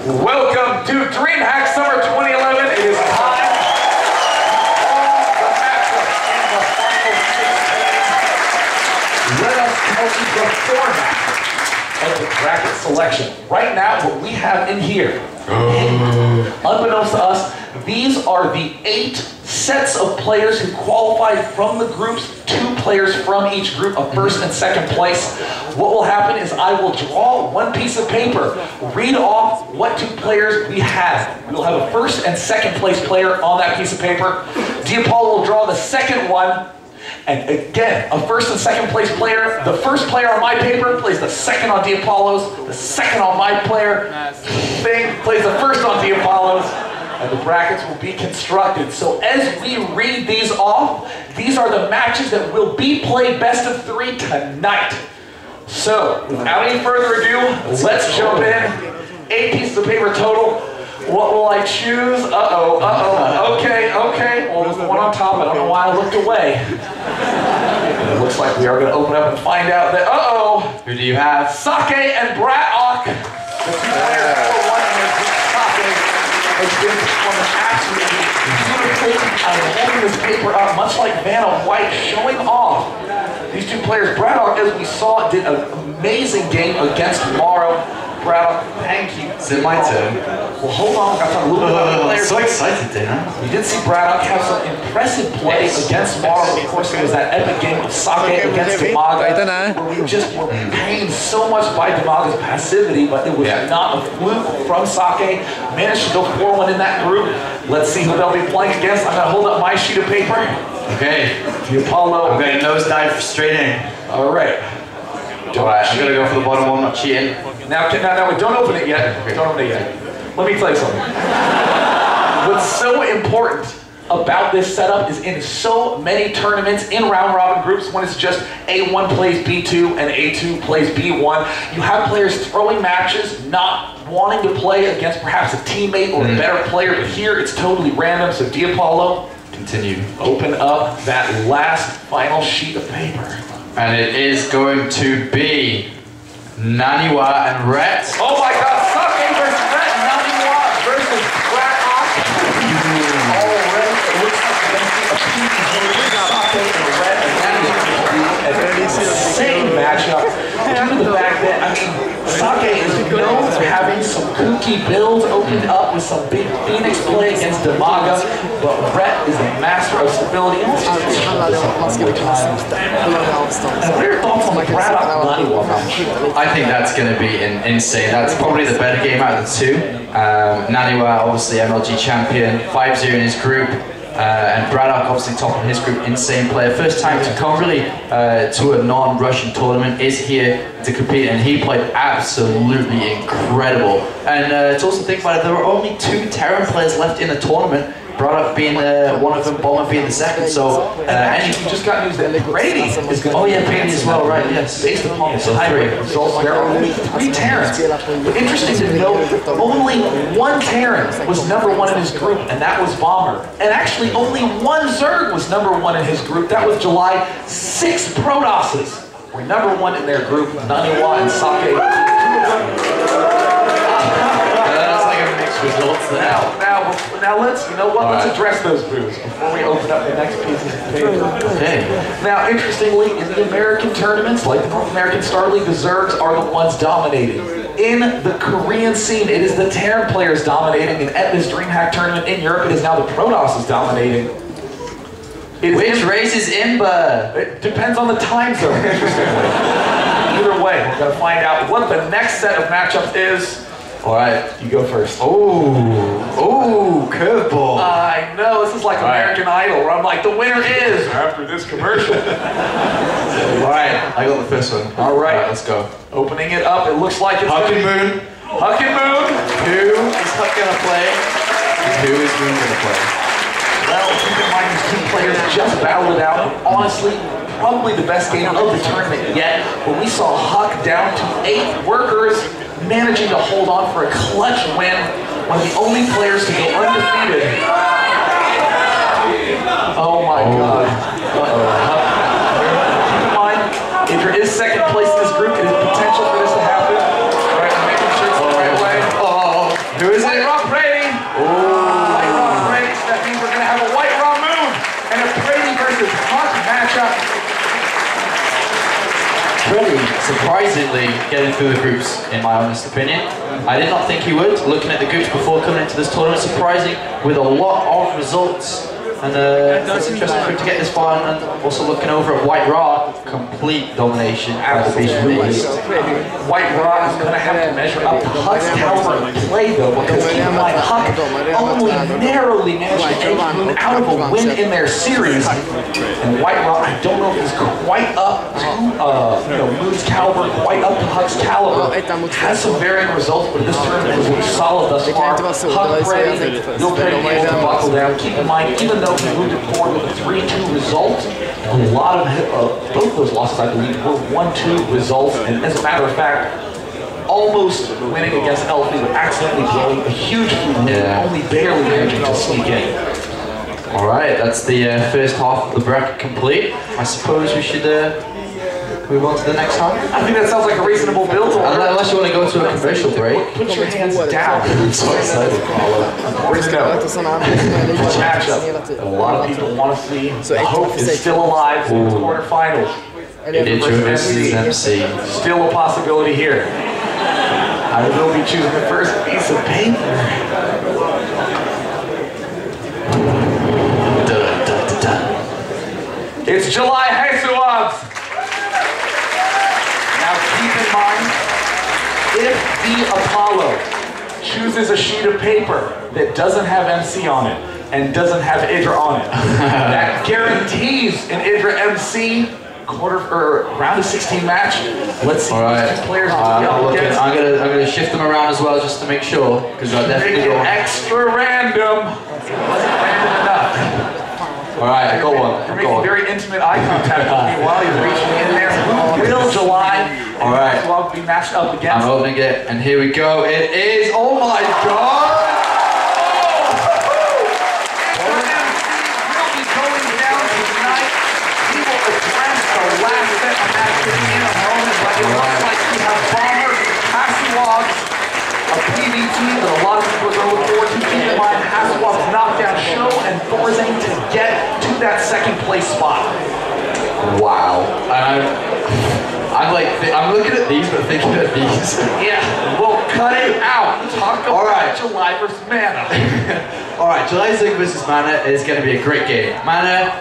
Welcome to DreamHack Summer 2011. It is time for the matchup in the final 16. Let us tell you the format of the bracket selection. Right now, what we have in here, unbeknownst to us, these are the 8 sets of players who qualified from the groups, 2 players from each group of first and second place. What will happen is I will draw one piece of paper, read off what 2 players we have. We'll have a first and second place player on that piece of paper. DiApollo will draw the second one. And again, a first and second place player, the first player on my paper plays the second on DiApollo's, the second on my player thing plays the first on DiApollo's, and the brackets will be constructed. So as we read these off, these are the matches that will be played best of 3 tonight. So, without any further ado, let's jump in. 8 pieces of paper total. What will I choose? Okay. Well, there's the one on top. I don't know why I looked away. It looks like we are going to open up and find out that, Who do you have? SCII and Braddock. The 2 players for one in their group, SCII, has been performing absolutely beautifully. I'm holding this paper up, much like Vanna White, showing off. These 2 players, Braddock, as we saw, did an amazing game against Morrow. Braddock, thank you. Is it my turn? Well, hold on. I've got a little bit about the players. I'm so excited, Dana. We did see Braddock have some impressive play against Morrow. Of course, there was that epic game of SCII against Demaga, where we just were pained so much by Demaga's passivity, but it was not a fluke from SCII. Managed to go 4-1 in that group. Let's see who they'll be playing against. I'm going to hold up my sheet of paper. Okay. DiApollo. I'm going to nosedive straight in. All right. Alright, I'm going to go for the bottom one, not cheating. Now, don't open it yet. Don't open it yet. Let me tell you something. What's so important about this setup is in so many tournaments, in round-robin groups, when it's just A1 plays B2 and A2 plays B1, you have players throwing matches, not wanting to play against perhaps a teammate or a better player, but here it's totally random. So DiApollo, continue. Open up that last final sheet of paper. And it is going to be Naniwa and Rhett. Oh my God, SCII versus Rhett, Naniwa versus Braddock. Already, it looks like we're going to see a SCII and Rhett, and that is an insane matchup. Due to the fact that, I mean, SCII is known for having some kooky builds opened up with some big Phoenix play against Demaga, but Rhett is a master of stability. And what are your thoughts on the Braddock Naniwa match? I think that's going to be insane. That's probably the better game out of the 2. Naniwa, obviously MLG champion, 5-0 in his group. And Braddock, obviously top of his group, insane player. First time to come really to a non-Russian tournament, is here to compete, and he played absolutely incredible. And to also think about it, there were only 2 Terran players left in the tournament, Braddock being one of them, Bomber being the second. So, and we just got news that Brady is going to Brady as well, right? Yes. Based upon the tiebreak results, there are only 3 Terrans. But interesting to note, only 1 Terran was #1 in his group, and that was Bomber. And actually, only 1 Zerg was #1 in his group. That was July. 6 Protosses were #1 in their group. Naniwa and SCII. Results now let's, let's address those boos before we open up the next pieces of paper. Okay. Now, interestingly, in the American tournaments, like the North American Star League, the Zergs are the ones dominating. In the Korean scene, it is the Terran players dominating, and at this DreamHack tournament in Europe, it is now the Protosses dominating. Which race is Imba? It depends on the time zone, interestingly. Either way, we're going to find out what the next set of matchups is. Alright, you go first. Oh, curveball. I know, this is like American Idol, where I'm like, the winner is after this commercial. Alright, I got the first one. Alright, let's go. Opening it up, it looks like it's Huck and Moon. Huck and Moon. Who is Huck gonna play? And who is Moon gonna play? Well, keep in mind these 2 players just battled it out. Honestly, probably the best game of the tournament yet, when we saw Huck down to 8 workers, managing to hold on for a clutch win, one of the only players to go undefeated. Oh my God. Keep in mind, if there is second place in this group, it is potential for this to happen. All right, I'm making sure it's the right way. Who is White it? Raw Brady. White Raw Brady. So that means we're going to have a White Raw Moon and a Brady versus Huck matchup. Brady, surprisingly, getting through the groups, in my honest opinion. I did not think he would. Looking at the groups before coming into this tournament, surprising with a lot of results. And that's interesting for him to get this far, and also looking over at White Raw, complete domination by the Beast from the East. White Raw is going to have to measure up to Huck's caliber of play, though, because keep in mind, Huck only narrowly managed to edge Moon out of a win in their series. And White Raw, I don't know if he's quite up to Moon's caliber, quite up to Huck's caliber. Has some varying results, but this tournament has been solid thus far. Huck Brady, you'll pretty be able to buckle down. Keep in mind, even though he moved it forward with a 3-2 result, a lot of both those losses, I believe, were 1-2 results, and as a matter of fact, almost winning against Elfie, but accidentally blowing a huge lead, only barely managing to sneak in. All right, that's the first half of the bracket complete. I suppose we should move on to the next half. I think that sounds like a reasonable build. Unless you want to go to a commercial break. Put your hands down. I'm so excited. Matchup that a lot of people want to see. The hope is still alive in the quarterfinals. Idra versus MC. Still a possibility here. I will be choosing the first piece of paper. It's July Hesuabs. Now keep in mind, if the Apollo chooses a sheet of paper that doesn't have MC on it and doesn't have Idra on it, that guarantees an Idra MC round of 16 match. Let's see these two players I'm gonna shift them around as well just to make sure, because I definitely make it extra random. It wasn't random enough. All right, I got one. You're making very intimate eye contact with me while you're reaching in there. Who will July? All right. Will be matched up against. I'm opening it, and here we go. It is. Oh my God! We'll be going down tonight. We will address the last set of matches in a moment, but it looks like we have Bomber, Hasselhoff, a PVT that a lot of people are looking forward to. Keep in mind, Hasselhoff's knockdown show and Thorzane to get to that second place spot. Wow. I'm looking at these, but thinking of these. Yeah, we'll cut it out. Talk about July versus Mana. All right, July versus Mana is going to be a great game. Mana,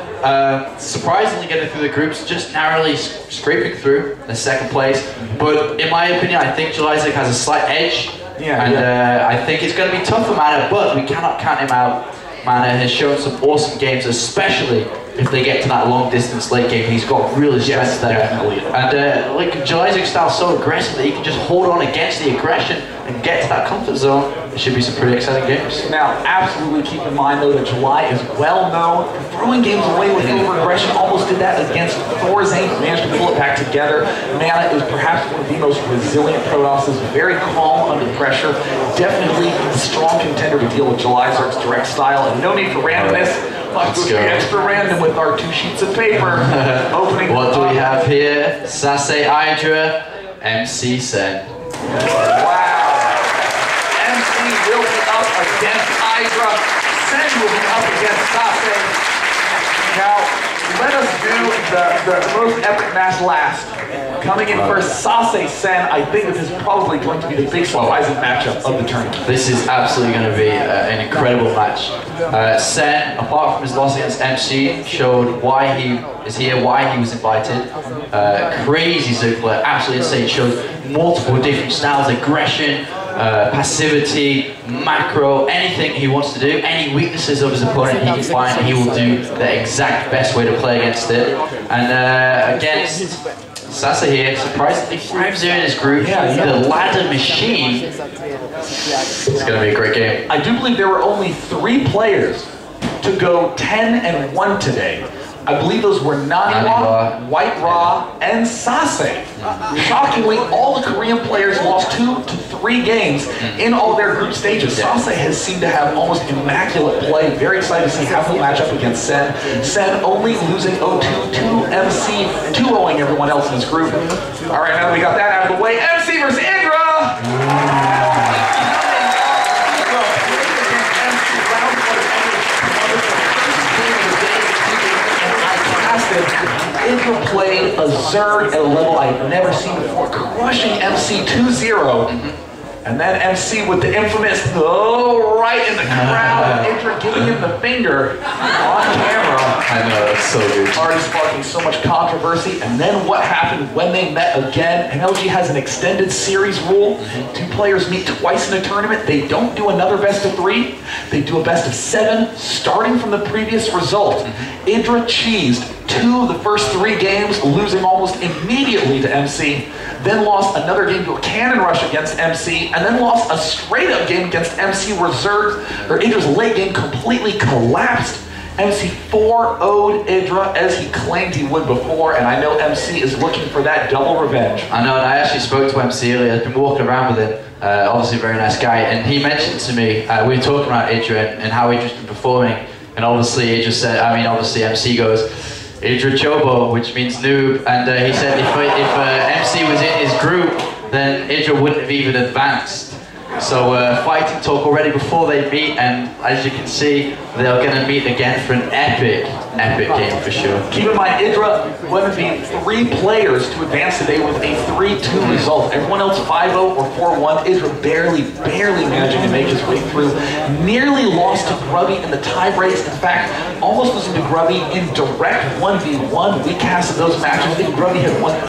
surprisingly getting through the groups, just narrowly scraping through the second place. But in my opinion, I think July has a slight edge. I think it's going to be tough for Mana, but we cannot count him out. Mana has shown some awesome games, especially if they get to that long distance late game. He's got really strength there. Definitely. And like July's style is so aggressive that he can just hold on against the aggression and get to that comfort zone. It should be some pretty exciting games. Now, absolutely keep in mind though that July is well known for throwing games away with over-aggression. Almost did that against Thorzane, managed to pull it back together. Mana is perhaps one of the most resilient Protoss, very calm under pressure. Definitely a strong contender to deal with July's direct style, and no need for randomness. Let's go extra random with our 2 sheets of paper. Opening. What do we have here? SCII Idra, MC Sen. Wow. MC will be up against Idra. Sen will be up against SCII. Now, let us do the most epic match last. Coming in first, SCII Sen. I think this is probably going to be the big surprising matchup of the tournament. This is absolutely going to be an incredible match. Sen, apart from his loss against MC, showed why he is here, why he was invited. Crazy circular, absolutely insane. Showed multiple different styles, aggression, passivity, macro, anything he wants to do, any weaknesses of his opponent he can find, he will do the exact best way to play against it. And against SCII here, surprisingly 5-0 in his group, the ladder machine. It's going to be a great game. I do believe there were only 3 players to go 10-1 today. I believe those were Naniwa, White Raw, and SCII. Shockingly, all the Korean players lost 2 to 3 games in all their group stages. SCII has seemed to have almost immaculate play. Very excited to see how he'll match up against Sen. Sen only losing 0-2 to MC, 2-0ing everyone else in his group. All right, now that we got that out of the way, MC versus Idra! Idra played a Zerg at a level I had never seen before, crushing MC 2-0. And then MC with the infamous, oh, right in the crowd, Idra giving him the finger on camera. I know, that's so good. Already sparking so much controversy. And then what happened when they met again? MLG has an extended series rule. 2 players meet twice in a tournament. They don't do another best of 3. They do a best of 7, starting from the previous result. Idra cheesed 2 of the first 3 games, losing almost immediately to MC. Then lost another game to a cannon rush against MC, and then lost a straight-up game against MC where Idra's late game completely collapsed. MC 4-0'd Idra as he claimed he would before, and I know MC is looking for that double revenge. I know, and I actually spoke to MC earlier. I've been walking around with him. Obviously a very nice guy, and he mentioned to me, we were talking about Idra and how Idra's been performing, and obviously Idra said, obviously MC goes, Idra Chobo, which means noob, and he said if MC was in his group, then Idra wouldn't have even advanced. So fighting talk already before they meet, and as you can see, they're going to meet again for an epic game for sure. Keep in mind, Idra would be 3 players to advance today with a 3-2 result. Everyone else 5-0 or 4-1. Idra barely managing to make his way through. Nearly lost to Grubby in the tie breaks. In fact, almost losing to Grubby in direct 1v1 week cast of those matches. I think Grubby had won